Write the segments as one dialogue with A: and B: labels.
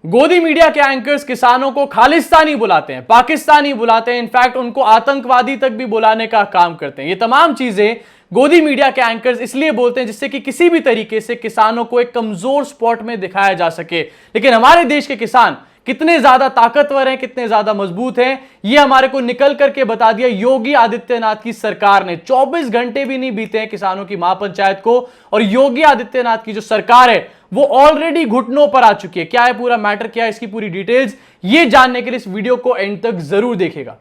A: गोदी मीडिया के एंकर्स किसानों को खालिस्तानी बुलाते हैं, पाकिस्तानी बुलाते हैं, इनफैक्ट उनको आतंकवादी तक भी बुलाने का काम करते हैं। ये तमाम चीजें गोदी मीडिया के एंकर्स इसलिए बोलते हैं जिससे कि किसी भी तरीके से किसानों को एक कमजोर स्पॉट में दिखाया जा सके। लेकिन हमारे देश के किसान कितने ज्यादा ताकतवर हैं, कितने ज्यादा मजबूत हैं, ये हमारे को निकल करके बता दिया योगी आदित्यनाथ की सरकार ने। 24 घंटे भी नहीं बीते हैं किसानों की महापंचायत को और योगी आदित्यनाथ की जो सरकार है वो ऑलरेडी घुटनों पर आ चुकी है। क्या है पूरा मैटर, क्या है इसकी पूरी डिटेल्स, ये जानने के लिए इस वीडियो को एंड तक जरूर देखेगा।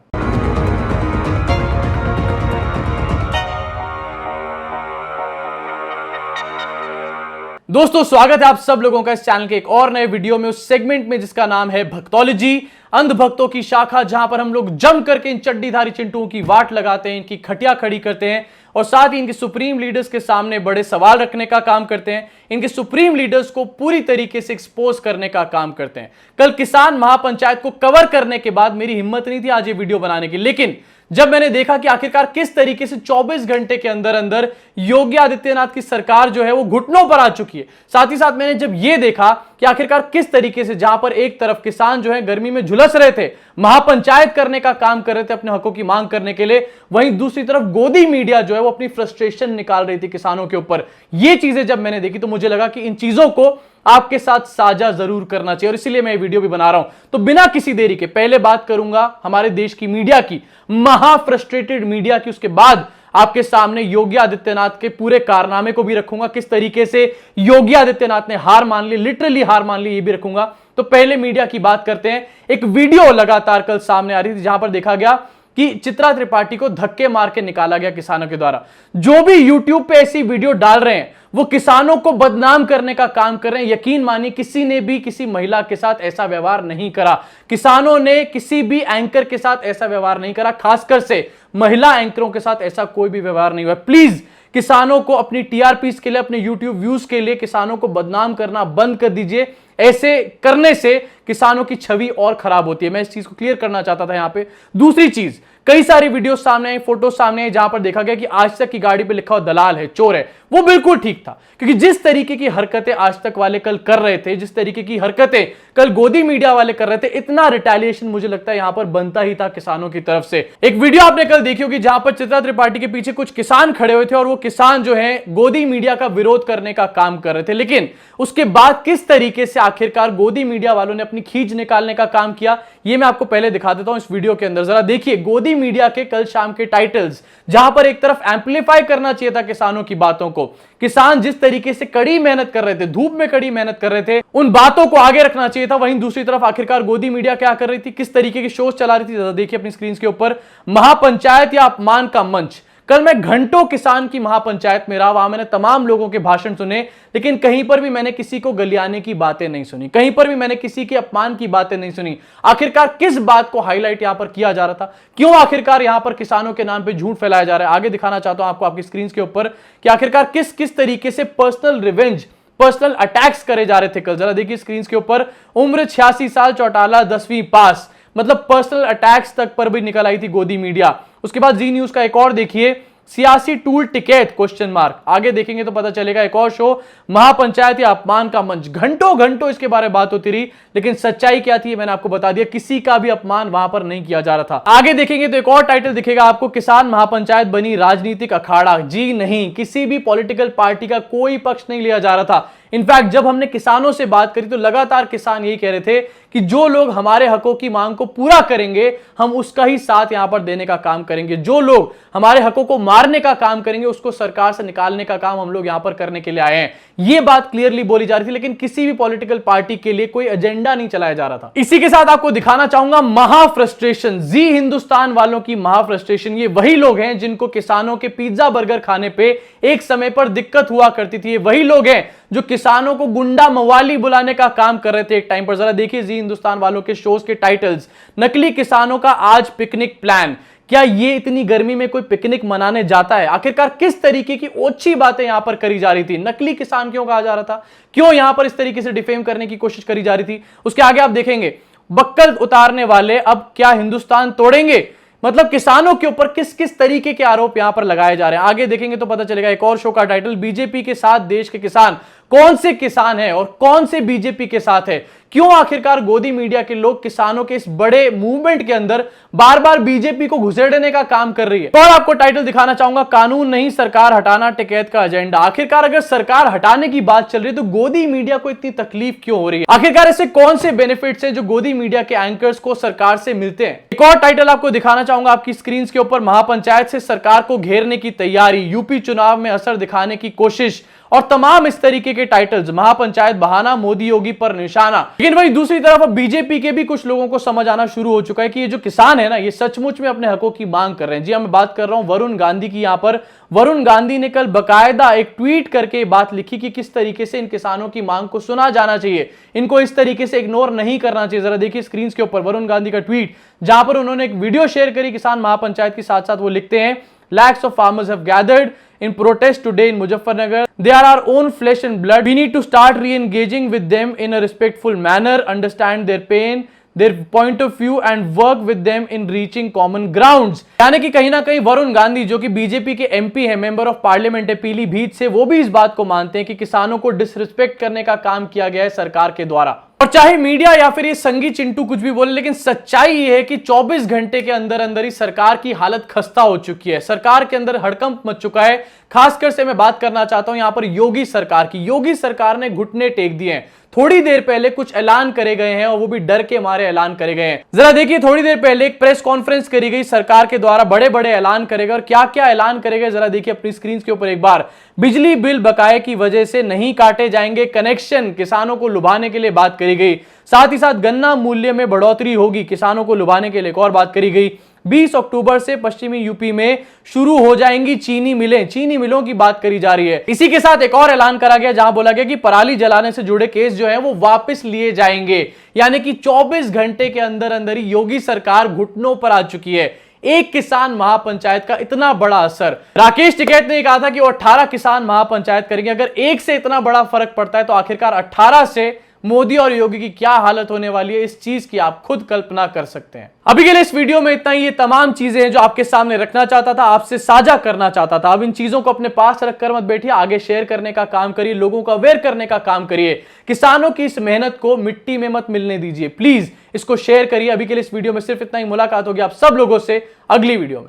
A: दोस्तों स्वागत है आप सब लोगों का इस चैनल के एक और नए वीडियो में, उस सेगमेंट में जिसका नाम है भक्तोलॉजी, अंधभक्तों की शाखा, जहां पर हम लोग जम करके इन चड्डीधारी चिंटुओं की वाट लगाते हैं, इनकी खटिया खड़ी करते हैं और साथ ही इनके सुप्रीम लीडर्स के सामने बड़े सवाल रखने का काम करते हैं, इनके सुप्रीम लीडर्स को पूरी तरीके से एक्सपोज करने का काम करते हैं। कल किसान महापंचायत को कवर करने के बाद मेरी हिम्मत नहीं थी आज ये वीडियो बनाने की, लेकिन जब मैंने देखा कि आखिरकार किस तरीके से 24 घंटे के अंदर अंदर योगी आदित्यनाथ की सरकार जो है वो घुटनों पर आ चुकी है, साथ ही साथ मैंने जब ये देखा कि आखिरकार किस तरीके से जहां पर एक तरफ किसान जो है गर्मी में झुलस रहे थे, महापंचायत करने का काम कर रहे थे अपने हकों की मांग करने के लिए, वहीं दूसरी तरफ गोदी मीडिया जो है वो अपनी फ्रस्ट्रेशन निकाल रही थी किसानों के ऊपर। ये चीजें जब मैंने देखी तो मुझे लगा कि इन चीजों को आपके साथ साझा जरूर करना चाहिए और इसीलिए मैं ये वीडियो भी बना रहा हूं। तो बिना किसी देरी के पहले बात करूंगा हमारे देश की मीडिया की, महा फ्रस्ट्रेटेड मीडिया की, उसके बाद आपके सामने योगी आदित्यनाथ के पूरे कारनामे को भी रखूंगा, किस तरीके से योगी आदित्यनाथ ने हार मान ली, लिटरली हार मान ली, ये भी रखूंगा। तो पहले मीडिया की बात करते हैं। एक वीडियो लगातार कल सामने आ रही थी जहां पर देखा गया कि चित्रा त्रिपाठी को धक्के मार के निकाला गया किसानों के द्वारा। जो भी यूट्यूब पे ऐसी वीडियो डाल रहे हैं वो किसानों को बदनाम करने का काम कर रहे हैं। यकीन मानिए किसी ने भी किसी महिला के साथ ऐसा व्यवहार नहीं करा, किसानों ने किसी भी एंकर के साथ ऐसा व्यवहार नहीं करा, खासकर से महिला एंकरों के साथ ऐसा कोई भी व्यवहार नहीं हुआ। प्लीज किसानों को अपनी टीआरपी के लिए, अपने यूट्यूब व्यूज के लिए किसानों को बदनाम करना बंद कर दीजिए। ऐसे करने से किसानों की छवि और खराब होती है। मैं इस चीज को क्लियर करना चाहता था यहां पे। दूसरी चीज, कई सारी वीडियो सामने आई, फोटो सामने आई जहां पर देखा गया कि आज तक की गाड़ी पे लिखा हुआ दलाल है, चोर है। वो बिल्कुल ठीक था, क्योंकि जिस तरीके की हरकतें आज तक वाले कल कर रहे थे, जिस तरीके की हरकतें कल गोदी मीडिया वाले कर रहे थे, इतना रिटेलिएशन मुझे लगता है यहां पर बनता ही था किसानों की तरफ से। एक वीडियो आपने कल देखी होगी जहां पर चित्रा त्रिपाठी के पीछे कुछ किसान खड़े हुए थे और वो किसान जो है गोदी मीडिया का विरोध करने का काम कर रहे थे, लेकिन उसके बाद किस तरीके से आखिरकार गोदी मीडिया वालों ने अपनी खींच निकालने का काम किया, ये मैं आपको पहले दिखा देता हूं इस वीडियो के अंदर। जरा देखिए गोदी मीडिया के कल शाम के टाइटल्स, जहां पर एक तरफ एम्पलीफाई करना चाहिए था किसानों की बातों को, किसान जिस तरीके से कड़ी मेहनत कर रहे थे, धूप में कड़ी मेहनत कर रहे थे, उन बातों को आगे रखना चाहिए था। वहीं दूसरी तरफ आखिरकार गोदी मीडिया क्या कर रही थी, किस तरीके की शोज चला रही थी, जरा देखिए अपनी स्क्रीन के ऊपर। महापंचायत या अपमान का मंच। कल मैं घंटों किसान की महापंचायत में रहा, वहां मैंने तमाम लोगों के भाषण सुने, लेकिन कहीं पर भी मैंने किसी को गलियाने की बातें नहीं सुनी, कहीं पर भी मैंने किसी के अपमान की बातें नहीं सुनी। आखिरकार किस बात को हाईलाइट यहां पर किया जा रहा था, क्यों आखिरकार यहां पर किसानों के नाम पे झूठ फैलाया जा रहा है, आगे दिखाना चाहता हूं आपको आपकी स्क्रीन के ऊपर कि आखिरकार किस किस तरीके से पर्सनल रिवेंज, पर्सनल अटैक्स करे जा रहे थे कल। जरा देखिए स्क्रीन के ऊपर। उम्र 86 साल, चौटाला, 10वीं पास, मतलब पर्सनल अटैक्स तक पर भी निकल आई थी गोदी मीडिया। उसके बाद जी न्यूज का एक और देखिए, सियासी टूल टिकैत क्वेश्चन मार्क, आगे देखेंगे तो पता चलेगा। एक और शो, महापंचायत या अपमान का मंच, घंटों घंटों इसके बारे में बात होती रही, लेकिन सच्चाई क्या थी मैंने आपको बता दिया, किसी का भी अपमान वहां पर नहीं किया जा रहा था। आगे देखेंगे तो एक और टाइटल दिखेगा आपको, किसान महापंचायत बनी राजनीतिक अखाड़ा। जी नहीं, किसी भी पॉलिटिकल पार्टी का कोई पक्ष नहीं लिया जा रहा था। इनफैक्ट जब हमने किसानों से बात करी तो लगातार किसान यही कह रहे थे कि जो लोग हमारे हकों की मांग को पूरा करेंगे हम उसका ही साथ यहां पर देने का काम करेंगे, जो लोग हमारे हकों को मारने का काम करेंगे उसको सरकार से निकालने का काम हम लोग यहां पर करने के लिए आए हैं। यह बात क्लियरली बोली जा रही थी, लेकिन किसी भी पॉलिटिकल पार्टी के लिए कोई एजेंडा नहीं चलाया जा रहा था। इसी के साथ आपको दिखाना चाहूंगा महा फ्रस्ट्रेशन, जी हिंदुस्तान वालों की महा फ्रस्ट्रेशन। ये वही लोग हैं जिनको किसानों के पिज्जा बर्गर खाने पे एक समय पर दिक्कत हुआ करती थी, ये वही लोग हैं जो किसानों को गुंडा मवाली बुलाने का काम कर रहे थे एक टाइम पर। जरा देखिए जी हिंदुस्तान वालों के शोज के टाइटल्स, नकली किसानों का आज पिकनिक प्लान। क्या ये इतनी गर्मी में कोई पिकनिक मनाने जाता है? आखिरकार किस तरीके की ओछी बातें यहां पर करी जा रही थी, नकली किसान क्यों कहा जा रहा था, क्यों यहां पर इस तरीके से डिफेम करने की कोशिश करी जा रही थी। उसके आगे आप देखेंगे, बक्कल उतारने वाले अब क्या हिंदुस्तान तोड़ेंगे, मतलब किसानों के ऊपर किस किस तरीके के आरोप यहां पर लगाए जा रहे हैं। आगे देखेंगे तो पता चलेगा। एक और शो का टाइटल, बीजेपी के साथ देश के किसान, कौन से किसान हैं और कौन से बीजेपी के साथ है, क्यों आखिरकार गोदी मीडिया के लोग किसानों के इस बड़े मूवमेंट के अंदर बार बार बीजेपी को घुसेड़ने का काम कर रही है। और आपको टाइटल दिखाना चाहूंगा, कानून नहीं सरकार हटाना टिकैत का एजेंडा। आखिरकार अगर सरकार हटाने की बात चल रही है तो गोदी मीडिया को इतनी तकलीफ क्यों हो रही है? आखिरकार ऐसे कौन से बेनिफिट्स हैं जो गोदी मीडिया के एंकर्स को सरकार से मिलते हैं? एक और टाइटल आपको दिखाना चाहूंगा आपकी स्क्रीन के ऊपर, महापंचायत से सरकार को घेरने की तैयारी, यूपी चुनाव में असर दिखाने की कोशिश और तमाम इस तरीके के टाइटल्स। महापंचायत बहाना, मोदी योगी पर निशाना। लेकिन वही दूसरी तरफ बीजेपी के भी कुछ लोगों को समझ आना शुरू हो चुका है कि ये जो किसान है ना, ये सचमुच में अपने हकों की मांग कर रहे हैं। जी मैं बात कर रहा हूं वरुण गांधी की। यहां पर वरुण गांधी ने कल बकायदा एक ट्वीट करके बात लिखी कि किस तरीके से इन किसानों की मांग को सुना जाना चाहिए, इनको इस तरीके से इग्नोर नहीं करना चाहिए। जरा देखिए स्क्रीन के ऊपर वरुण गांधी का ट्वीट, जहां पर उन्होंने एक वीडियो शेयर करी किसान महापंचायत के साथ साथ। वो लिखते हैं, lakhs of farmers have gathered in protest today in Muzaffarnagar. They are our own flesh and blood. We need to start re-engaging with them in a respectful manner, understand their pain, their point of view and work with them in reaching common grounds. यानी कि कहीं ना कहीं वरुण गांधी जो कि BJP के MP है, member of parliament है पीलीभीत से, वो भी इस बात को मानते हैं कि किसानों को डिसरिस्पेक्ट करने का काम किया गया है सरकार के द्वारा। और चाहे मीडिया या फिर ये संगी चिंटू कुछ भी बोले, लेकिन सच्चाई ये है कि 24 घंटे के अंदर अंदर ही सरकार की हालत खस्ता हो चुकी है। सरकार के अंदर हड़कंप मच चुका है। खासकर से मैं बात करना चाहता हूं यहां पर योगी सरकार की। योगी सरकार ने घुटने टेक दिए हैं। थोड़ी देर पहले कुछ ऐलान करे गए हैं और वो भी डर के मारे ऐलान करे गए हैं। जरा देखिए, थोड़ी देर पहले एक प्रेस कॉन्फ्रेंस करी गई सरकार के द्वारा, बड़े बड़े ऐलान करेगा और क्या क्या ऐलान करेगा जरा देखिए अपनी स्क्रीन के ऊपर एक बार। बिजली बिल बकाये की वजह से नहीं काटे जाएंगे कनेक्शन, किसानों को लुभाने के लिए बात करी गई। साथ ही साथ गन्ना मूल्य में बढ़ोतरी होगी, किसानों को लुभाने के लिए एक और बात करी गई। 20 अक्टूबर से पश्चिमी यूपी में शुरू हो जाएंगी चीनी मिलें, चीनी मिलों की बात करी जा रही है। इसी के साथ एक और ऐलान करा गया जहां बोला गया कि पराली जलाने से जुड़े केस जो है वो वापस लिए जाएंगे। यानी कि 24 घंटे के अंदर अंदर ही योगी सरकार घुटनों पर आ चुकी है। एक किसान महापंचायत का इतना बड़ा असर। राकेश टिकैत ने कहा था कि वो 18 किसान महापंचायत करेंगे। अगर एक से इतना बड़ा फर्क पड़ता है तो आखिरकार 18 से मोदी और योगी की क्या हालत होने वाली है, इस चीज की आप खुद कल्पना कर सकते हैं। अभी के लिए इस वीडियो में इतना ही। ये तमाम चीजें हैं जो आपके सामने रखना चाहता था, आपसे साझा करना चाहता था। अब इन चीजों को अपने पास रखकर मत बैठिए, आगे शेयर करने का काम करिए, लोगों को अवेयर करने का काम करिए। किसानों की इस मेहनत को मिट्टी में मत मिलने दीजिए, प्लीज इसको शेयर करिए। अभी के लिए इस वीडियो में सिर्फ इतना ही। मुलाकात होगी आप सब लोगों से अगली वीडियो में।